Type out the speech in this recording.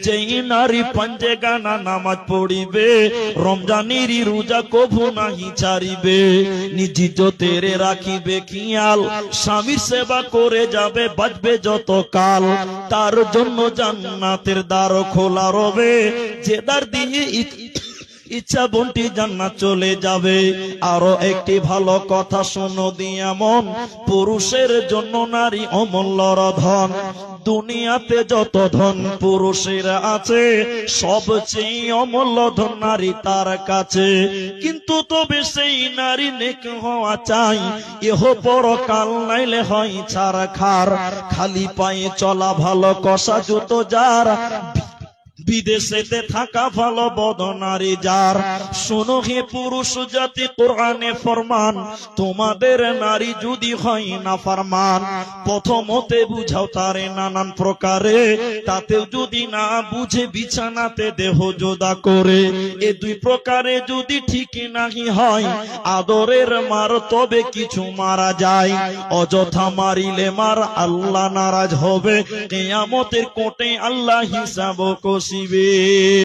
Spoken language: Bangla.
যেই নারী পাঞ্জে গানা নামাজ পড়িবে রমজানেরই রোজা কভু নাহি ছাড়িবে নিজ ইজ্জতেরে রাখিবে খেয়াল স্বামীর সেবা করে যাবে বাঁচবে যত কাল তার জন্য জান্নাতের দ্বার খোলা রবে যে দ্বার দিয়ে ইচ্ছা বন্টি জান্নাত চলে যাবে। আরো একটি ভালো কথা শোনো দিয়া মন পুরুষের জন্য নারী অমূল্য ধন দুনিয়াতে যত ধন পুরুষের আছে সবচেয়ে অমূল্য ধন নারী তার কাছে কিন্তু তবে সেই নারী নেক হওয়া চাই এহ পরকাল নাইলে হয় ছাড় খার খালি পায়ে চলা ভালো কষা জুতো যার বিদেশেতে থাকা ভালো বদনারী যার। শোনো হে পুরুষ জাতি কোরআনে ফরমান তোমাদের নারী যদি হয় না ফরমান প্রথমতে বুঝাও তারে নানান প্রকারে তাতেও যদি না বুঝে বিছানাতে দেহ জোদা করে এ দুই প্রকারে যদি ঠিক নাহি হয় আদরের মার তবে কিছু মারা যায় অযথা মারিলে মার আল্লাহ নারাজ হবে কিয়ামতের কোটে আল্লাহ হিসাব কষিবে।